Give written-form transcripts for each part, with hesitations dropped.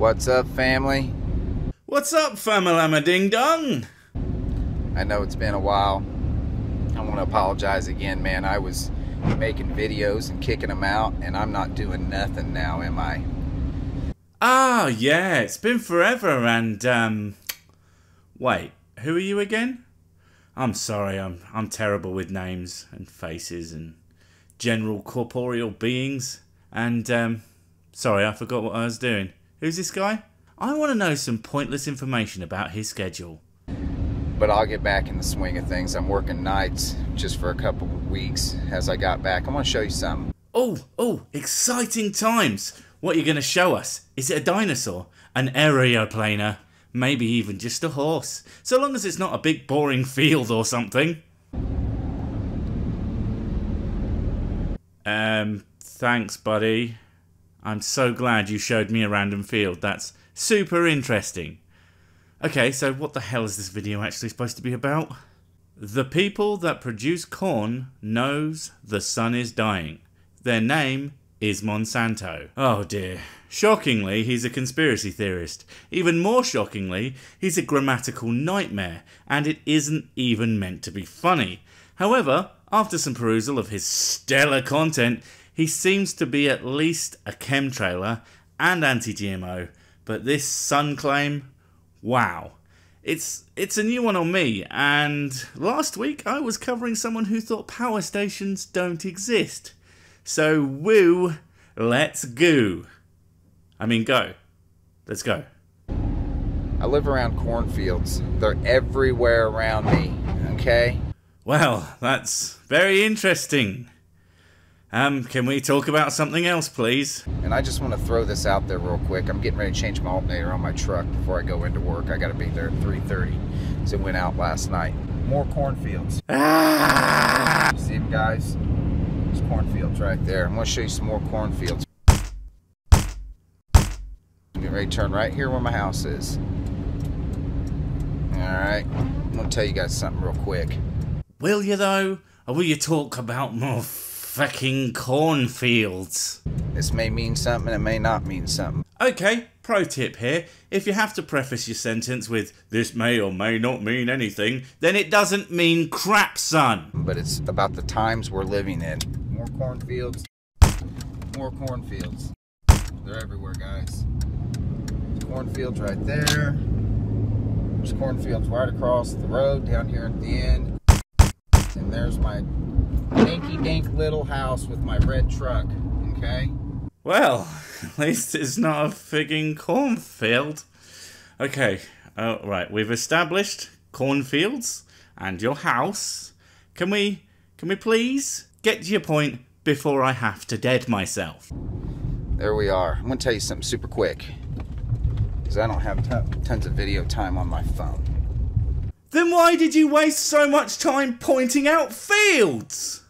What's up, family? What's up, Famalama Ding Dong? I know it's been a while. I want to apologize again, man. I was making videos and kicking them out, and I'm not doing nothing now, am I? Ah, yeah, it's been forever, and, wait, who are you again? I'm sorry, I'm terrible with names and faces and general corporeal beings, and, sorry, I forgot what I was doing. Who's this guy? I want to know some pointless information about his schedule. But I'll get back in the swing of things. I'm working nights just for a couple of weeks as I got back. I want to show you something. Oh, exciting times! What are you going to show us? Is it a dinosaur? An aeroplaner? Maybe even just a horse? So long as it's not a big boring field or something. Thanks, buddy. I'm so glad you showed me a random field. That's super interesting. Okay, so what the hell is this video actually supposed to be about? The people that produce corn knows the sun is dying. Their name is Monsanto. Oh dear. Shockingly, he's a conspiracy theorist. Even more shockingly, he's a grammatical nightmare, and it isn't even meant to be funny. However, after some perusal of his stellar content, he seems to be at least a chemtrailer and anti-GMO, but this sun claim, wow. It's a new one on me, and last week I was covering someone who thought power stations don't exist. So woo, let's go. I mean go. Let's go. I live around cornfields. They're everywhere around me, okay? Well, that's very interesting. Can we talk about something else, please? And I just want to throw this out there real quick. I'm getting ready to change my alternator on my truck before I go into work. I got to be there at 3:30. So it went out last night. More cornfields. Ah! See them, guys? There's cornfields right there. I'm going to show you some more cornfields. I'm getting ready to turn right here where my house is. Alright. I'm going to tell you guys something real quick. Will you though? Or will you talk about more fucking cornfields? This may mean something, it may not mean something. Okay, pro tip here. If you have to preface your sentence with, this may or may not mean anything, then it doesn't mean crap, son. But it's about the times we're living in. More cornfields. More cornfields. They're everywhere, guys. There's cornfields right there. There's cornfields right across the road down here at the end. And there's my dinky-dink little house with my red truck, okay? Well, at least it's not a frigging cornfield. Okay, right, we've established cornfields and your house. Can we please get to your point before I have to dead myself? There we are. I'm going to tell you something super quick, because I don't have tons of video time on my phone. Then why did you waste so much time pointing out fields?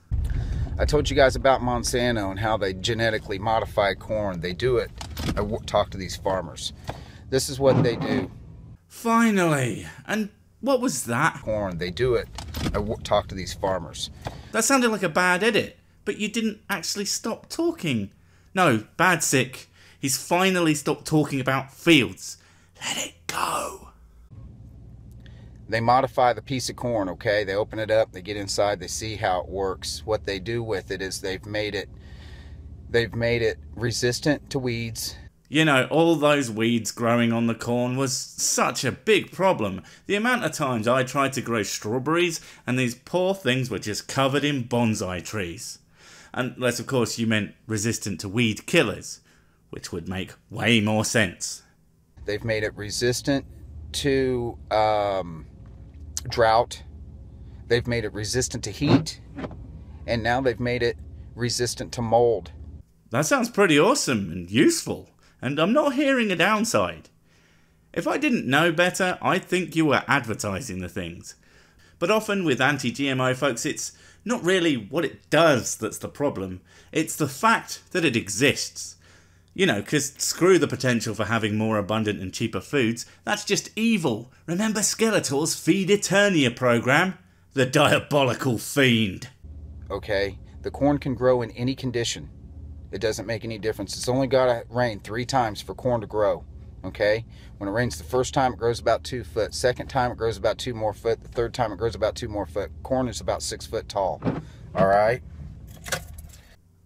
I told you guys about Monsanto and how they genetically modify corn. They do it. I talked to these farmers. This is what they do. Finally. And what was that? Corn. They do it. I talked to these farmers. That sounded like a bad edit, but you didn't actually stop talking. No, bad sick. He's finally stopped talking about fields. Let it go. They modify the piece of corn, okay? They open it up, they get inside, they see how it works. What they do with it is they've made it resistant to weeds. You know, all those weeds growing on the corn was such a big problem. The amount of times I tried to grow strawberries and these poor things were just covered in bonsai trees. Unless, of course, you meant resistant to weed killers, which would make way more sense. They've made it resistant to drought. They've made it resistant to heat, and now they've made it resistant to mold. That sounds pretty awesome and useful, and I'm not hearing a downside. If I didn't know better, I'd think you were advertising the things. But often with anti-GMO folks, it's not really what it does that's the problem, it's the fact that it exists. You know, because screw the potential for having more abundant and cheaper foods. That's just evil. Remember Skeletor's Feed Eternia program? The diabolical fiend. Okay, the corn can grow in any condition. It doesn't make any difference. It's only got to rain 3 times for corn to grow. Okay, when it rains the first time, it grows about 2 foot. Second time, it grows about 2 more foot. The third time, it grows about 2 more foot. Corn is about 6 foot tall. All right.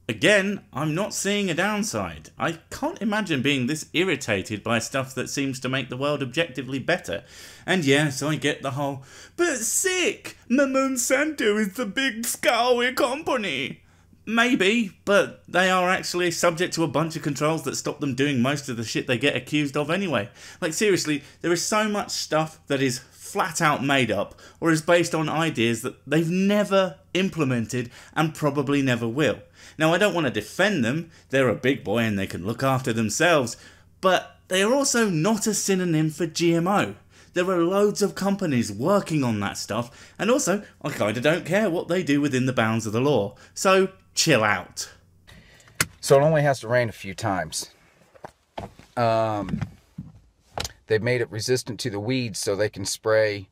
Again, I'm not seeing a downside. I can't imagine being this irritated by stuff that seems to make the world objectively better. And yes, I get the whole, but sick! Monsanto is the big scary company. Maybe, but they are actually subject to a bunch of controls that stop them doing most of the shit they get accused of anyway. Like seriously, there is so much stuff that is flat out made up or is based on ideas that they've never implemented and probably never will. Now, I don't want to defend them, they're a big boy and they can look after themselves, but they are also not a synonym for GMO. There are loads of companies working on that stuff, and also, I kinda don't care what they do within the bounds of the law, so chill out. So it only has to rain a few times. They've made it resistant to the weeds so they can spray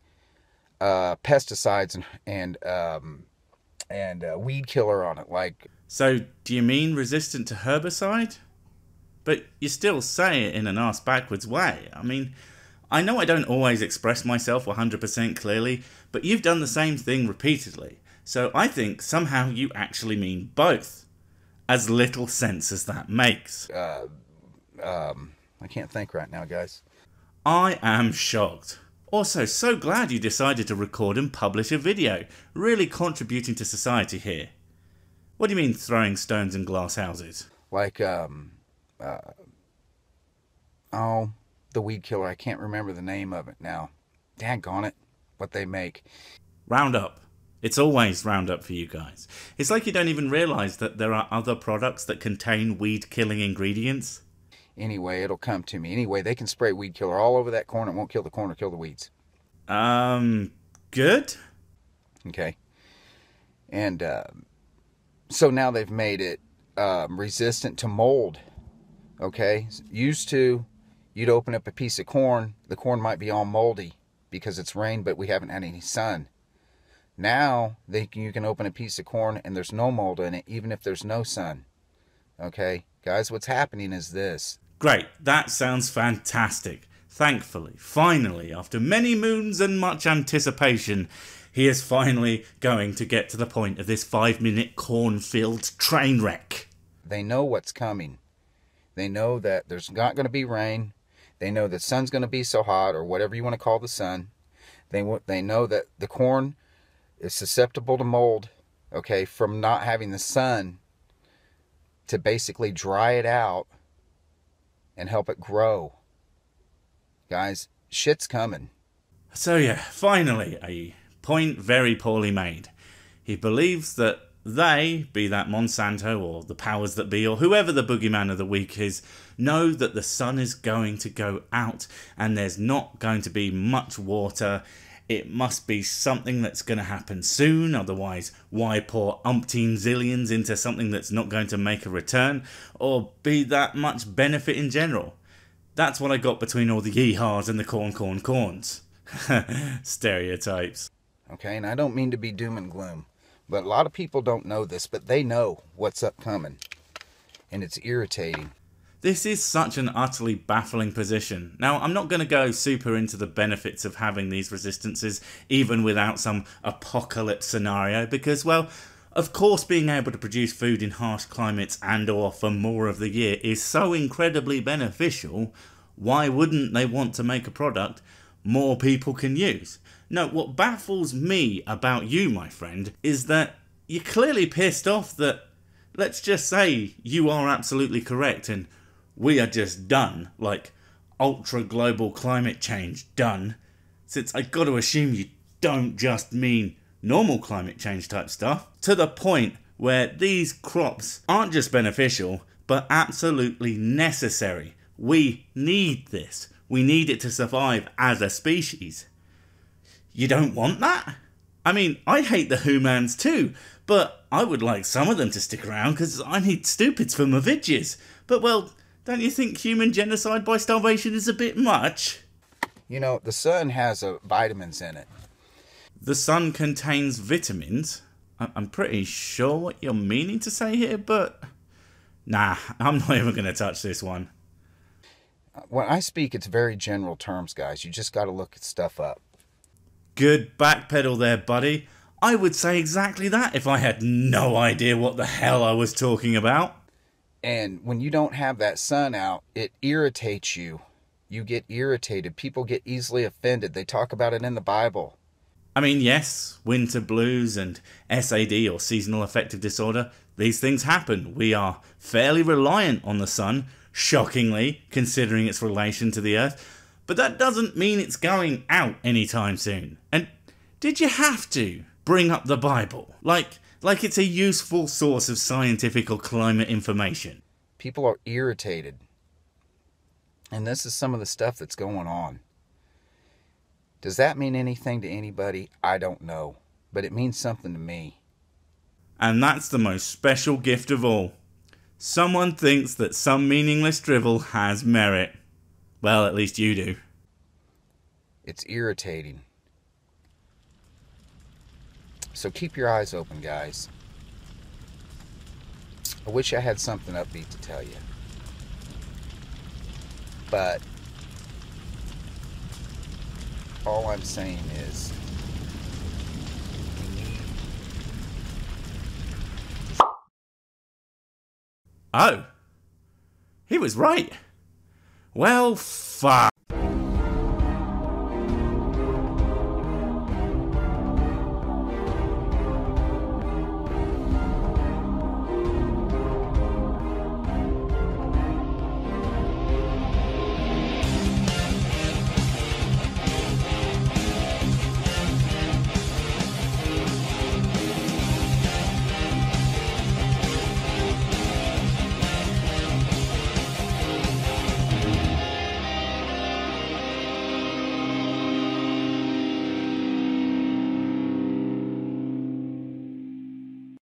pesticides and weed killer on it, like. So, do you mean resistant to herbicide? But you still say it in an arse-backwards way. I mean, I know I don't always express myself 100% clearly, but you've done the same thing repeatedly. So I think somehow you actually mean both. As little sense as that makes. I can't think right now, guys. I am shocked. Also, so glad you decided to record and publish a video. Really contributing to society here. What do you mean throwing stones in glass houses? Like, the weed killer. I can't remember the name of it now. Daggone it. What they make. Roundup. It's always Roundup for you guys. It's like you don't even realise that there are other products that contain weed-killing ingredients. Anyway, it'll come to me. Anyway, they can spray weed killer all over that corn. It won't kill the corn or kill the weeds. Good? Okay. And, so now they've made it resistant to mold. Okay? Used to, you'd open up a piece of corn. The corn might be all moldy because it's rained, but we haven't had any sun. Now, you can open a piece of corn and there's no mold in it, even if there's no sun. Okay? Guys, what's happening is this. Great. That sounds fantastic. Thankfully, finally, after many moons and much anticipation, he is finally going to get to the point of this 5-minute cornfield train wreck. They know what's coming. They know that there's not going to be rain. They know the sun's going to be so hot, or whatever you want to call the sun. They know that the corn is susceptible to mold, okay, from not having the sun to basically dry it out and help it grow. Guys, shit's coming. So yeah, finally, a point very poorly made. He believes that they, be that Monsanto or the powers that be or whoever the boogeyman of the week is, know that the sun is going to go out and there's not going to be much water. It must be something that's going to happen soon, otherwise why pour umpteen zillions into something that's not going to make a return or be that much benefit in general. That's what I got between all the yee-haws and the corns. Stereotypes. Okay, and I don't mean to be doom and gloom, but a lot of people don't know this, but they know what's upcoming, and it's irritating. This is such an utterly baffling position. Now, I'm not going to go super into the benefits of having these resistances, even without some apocalypse scenario, because, well, of course being able to produce food in harsh climates and or for more of the year is so incredibly beneficial. Why wouldn't they want to make a product more people can use? No, what baffles me about you, my friend, is that you're clearly pissed off that, let's just say, you are absolutely correct and we are just done, like ultra-global climate change done, since I've got to assume you don't just mean normal climate change type stuff, to the point where these crops aren't just beneficial, but absolutely necessary. We need this. We need it to survive as a species. You don't want that? I mean, I hate the humans too, but I would like some of them to stick around because I need stupids for my vidges. But well, don't you think human genocide by starvation is a bit much? You know, the sun has vitamins in it. The sun contains vitamins? I'm pretty sure what you're meaning to say here, but nah, I'm not even going to touch this one. when I speak, it's very general terms, guys. You just got to look at stuff up. Good backpedal there, buddy. I would say exactly that if I had no idea what the hell I was talking about. And when you don't have that sun out, it irritates you. You get irritated. People get easily offended. They talk about it in the Bible. I mean, yes, winter blues and SAD or seasonal affective disorder, these things happen. We are fairly reliant on the sun, shockingly, considering its relation to the earth. But that doesn't mean it's going out anytime soon. And did you have to bring up the Bible? Like it's a useful source of scientific or climate information. People are irritated. And this is some of the stuff that's going on. Does that mean anything to anybody? I don't know. But it means something to me. And that's the most special gift of all. Someone thinks that some meaningless drivel has merit. Well, at least you do. It's irritating. So keep your eyes open, guys. I wish I had something upbeat to tell you. But all I'm saying is we need... Oh. He was right. Well, fuck.